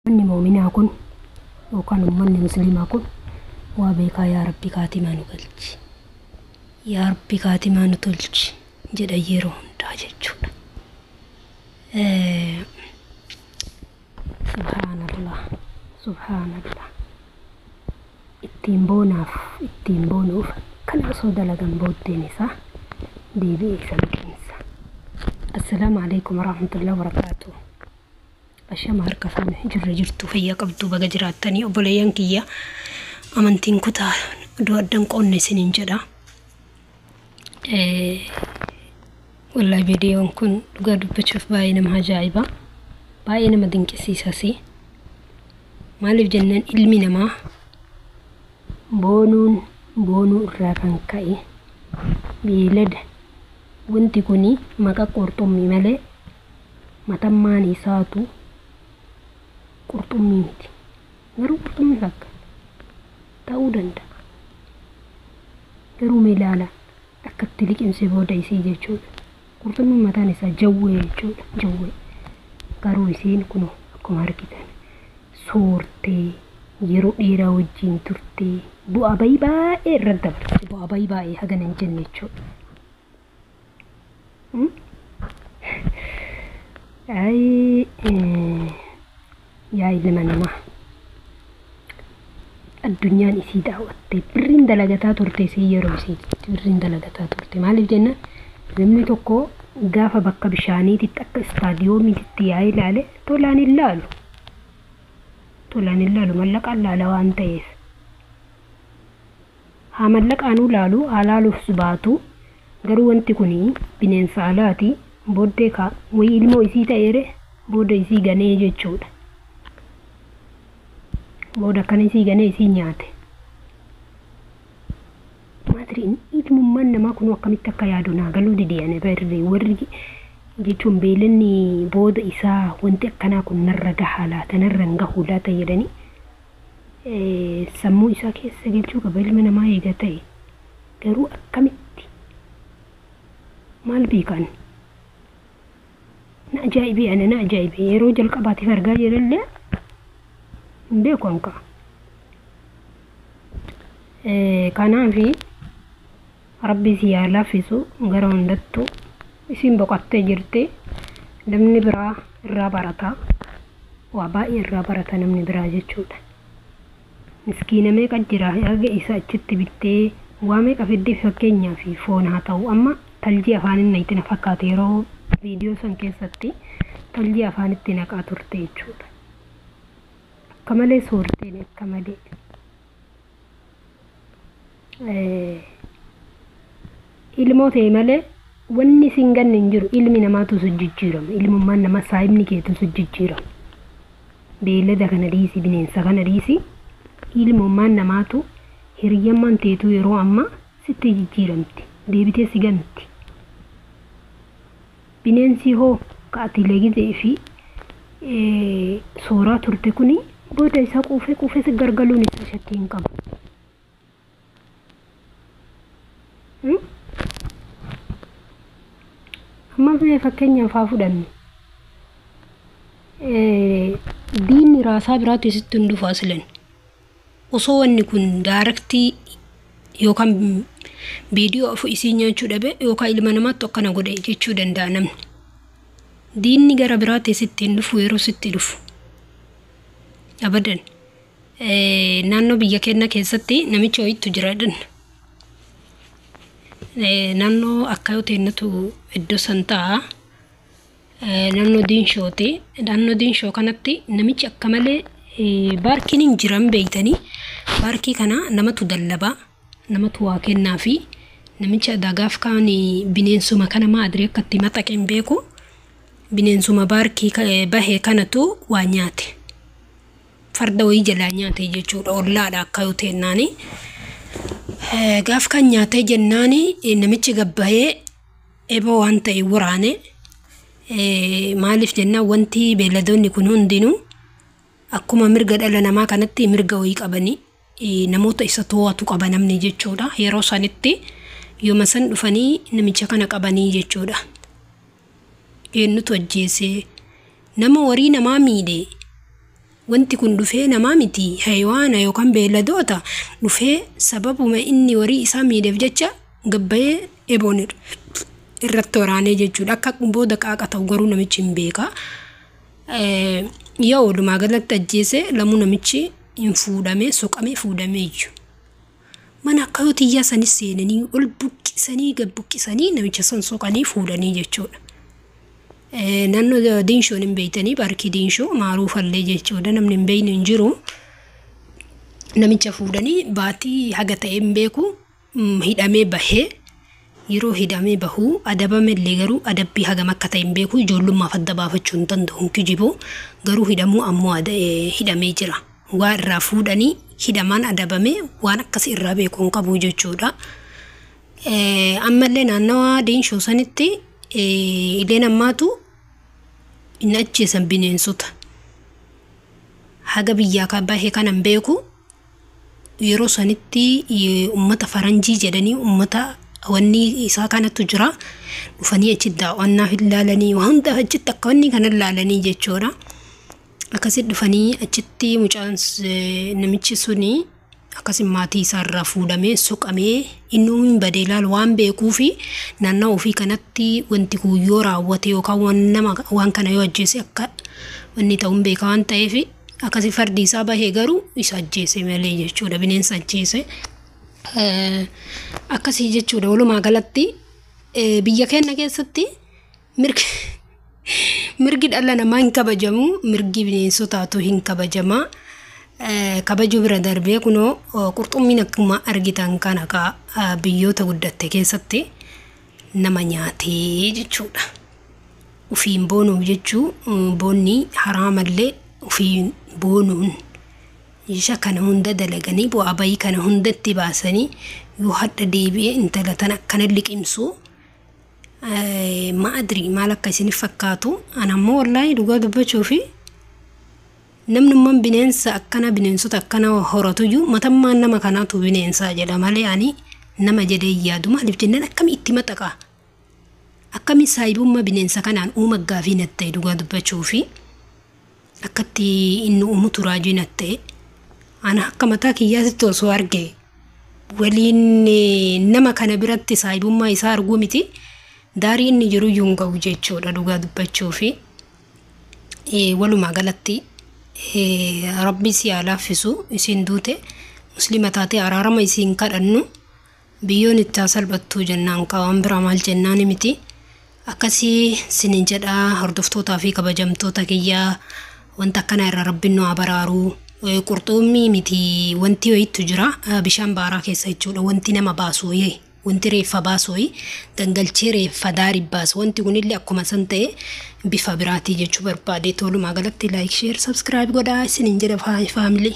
Manni mu'minaa kun yookaan ummanni musliimaa kun waa beekaa yaa rabbi kaatimaa nu galchi. Yaa rabbi kaatimaa nu tolchi jedha yeroo hundaa jechuudha. Subhaanallah. Ittiin boonuuf kana osoo dalagan booddeen isaa deebi'ee isa miqinsa. Assalaamu alaikum warahmatullahi wabarakaatuh. Ashama harka fuune jirtu fayyaa qabdu baga jiraattanii obboleeyyan kiyya amantiin kutaa addan qoonne isiniin jedha. Wallahi viidiyoon kun dhugaa dubbachuuf baay'ee nama ajaa'iba, baay'ee nama dinqisiisas. Maaliif jennaan ilmi namaa boonuu irraa kan ka'e beelada wanti kuni maqaa qurxummii malee matammaan isaatu qurxummii miti. Garuu qurxummii fakkaata ta'uu danda'a. Garuu ilaala akkatti liqimsee booda isii jechuudha. Qurxummiin mataan isaa jawwee jechuudha. Jawwee. Garuu isiin kun akkuma argitan soortee yeroo dheeraa wajjin turtee bu'aa baay'ee irra dabarti. Bu'aa baay'ee hagana hin jenne jechuudha. Yaa ilma namaa addunyaan isii daawwattee birriin dalagataa turte isii yeroo isii birriin dalagataa turte. Maaliif jennaan namni tokko gaafa bakka bishaaniititti akka istaadiyoomiitti yaa ilaale tolaan hin laalu mallaqaan laala waan ta'eef. Haa mallaqaanuu laalu haa laaluuf baatu. Garuu wanti kuni bineensa alaati. Booddee wayii ilmoo isii ta'eere booda isii ganee jechuudha. Booda kan isii ganee isii nyaate. Maatiriin ilmummaan namaa kun akkamitti akka yaadu naa galuu didiyane barree warri jechuun beelanni booda isaa wanti akkanaa kun narra gahaa laata narra hin gahuu laata jedhanii sammuu isaa keessa galchuu qaba ilma namaa eega ta'e. Garuu akkamitti maal beekan na ajaa'ibe yeroo jalqabaatiif argaa jirallee hin beeku anka. Kanaafi rabbi si yaa laaffisu gara hundattuu isiin boqottee jirte. Namni biraa irraa barata, waa baay'ee irraa barata namni biraa jechuudha. Miskiina meeqa jira erga isa achitti bittee waa meeqa fiddee fakkeenyaaf foon haa ta'u amma taljii afaanin nayti na fakkaate yeroo viidiyoo san keessatti taljii afaanitti naqaa turte jechuudha. Akka malee soorteen akka malee. Ilmoo ta'e malee wanni siin ganne hin jiru. Ilmi namaatu sujjijjiirama. Ilmummaan nama saayibni keetu sujjijjiirama. Beellada kana dhiisi, bineensa kana dhiisi. Ilmummaan namaatu hiriyyammaan teetu yeroo amma sitti jijjiiramti. Deebitee si ganti. Bineensi hoo ka'ati leegitee fi sooraa turte kuni booda isaa quufee si gargaluun isa shakkii hin qabu. Amma fakkeenyaaf haa fudhannu. Diinni raasaa biraatti sitti hin dhufu asilan. Osoo wanni kun daaraktii yookaan viidiyoo of isii nyaachuu dhabe yookaan ilma namaatti akkana godhe jechuu danda'a namni. Diinni gara biraatti sitti hin dhufu yeroo sitti dhufu. Abadan. Naannoo biyya keenya keessatti namicha wayiitu jiraadhan. Naannoo akka yoo ta'ennatu iddoo san ta'a. Naannoo diinshooti. Naannoo diinshoo kanatti namichi akka malee baarkiin hin jiran beeytanii. Baarkii kana namatu dallabaa. Namatu waa kennaa fi namicha dagaaf kaan bineensuma kana maadrii akka itti maxaqeen beeku bineensuma baarkii bahee kanatu waa nyaate. Farda wayii jalaa nyaate jechuudha. Ollaadha akka yoo ta'ennaani. Gaaf kan nyaatee jennaani namichi gabbahee eeboo waan ta'e waraane. Maaliif jennaan wanti beelladoonni kun hundinuu akkuma mirga dhala namaa kanatti mirga wayii qabanii namoota isa to'atu qaba namni jechuudha. Yeroo sanitti yooma san dhufanii namicha kana qabanii jechuudha. Eenyutu ajjeese nama warii namaa miidhe wanti kun dhufee namaa miti haywaana yookaan beelladoota dhufee sababuma inni warii isaa miidheef jecha gabbayee eboon irratti waraanee jechuudha. Akka booda qaaqa ta'u garuu namichi hin beeka. Yoo walumaa galatti ajjeese lamuu namichi hin fuudhamee soqamee fuudhamee jiru. Mana akka tiyyaa sanis seenanii ol buqqisanii gad buqqisanii namicha san soqanii fuudhanii jechuudha. Naannoo diinshoon hin beeytanii baarkii diinshoo maaruufallee jechuudha. Namni hin beeyne hin jiru. Namicha fuudhanii baatii haga ta'e hin beeku hidhamee bahee yeroo hidhamee bahuu adabamellee garuu adabbii hagam akka ta'e hin beeku. Ijoollummaaf adda baafachuu hin danda'u kijiboo garuu hidhamuu ammoo hidhamee jira. Waa irraa fuudhanii hidhamaan adabamee waan akkas irraa beeku hin qabu jechuudha. Ammallee naannawaa diinshoo sanitti ileen ammaatu inni ajjeesan bineensota. Haga biyyaa bahee kanan beeku yeroo sanitti ummata faranjii jedhanii ummata wanni isaa kanatu jira. Dhufanii achi daawwannaaf ilaalanii waan hunda achitti akka wanni kana ilaalanii jechuudha. Akkasitti dhufanii achitti mucaan namichi suni akkasii maatii isaarraa fuudhamee soqamee innuu hin badee ilaalu waan beekuufi naannoo ofii kanatti wanti kuyyoo raawwate yookaan waan kana yoo ajjeese akka wanni ta'uun beeka waan ta'eef akkasii fardi isaa bahee garuu isa ajjeese malee jechuudha. Bineensa ajjeese. Akkasii jechuudha. Walumaa galatti biyya keenya keessatti mirgi dhala namaa hin kabajamu, mirgi bineensotaatu hin kabajama. Kabajuu bira darbee kunoo qurxummiin akkuma argitan kana biyyoota guddatte keessatti nama nyaatee jechuudha. Ufiin boonuuf jechuu boonni haraamallee ufiin boonuun isha kana hunda dalaganii bu'aa bayii kana hundatti baasanii yoo hadda deebi'ee intala tan akkana liqimsu maadri maal akka isiniif fakkaatu. Anammoo wallaahi dhugaa dubbachuufi namnummaan bineensa akkana bineensota akkana horatuyyuu matammaan nama kanaatu bineensaa jedha malee ani nama jedhee yaadu. Maaliif jennaan akkami itti maxaqa akkami saayibummaa bineensa kanaan uuma gaafii natta'e dhugaa dubbachuufi akkatti inni uumu turaajii natta'e. Ana akka mataa kiyyaasitti osoo arge waliin nama kana biratti saayibummaa isaa arguu miti daarii inni jiru yuun ga'u jechuudha dhugaa dubbachuufi. Walumaa galatti Rabbi si alaafisu isin duute muslima taate araarama isin kadhannu biyyoon itti salphattuu jennaan waan biraa maal jennaan miti. Akkasii sinin jedhaa hordoftootaa fi kabajamtoota kiyyaa wanta akkana irraa Rabbiin nu baraaru. Qurxummii miti wanti wayiitu jira bishaan baaraa keessa jechuudha. Wanti nama baasu wanti reeffa baasu gangalchee reeffa daarii baasu wanti kunillee akkuma san ta'e bifa biraatii jechuu barbaade. Walumaa galatti like share subscribe godhaa isinin jedha faamilii.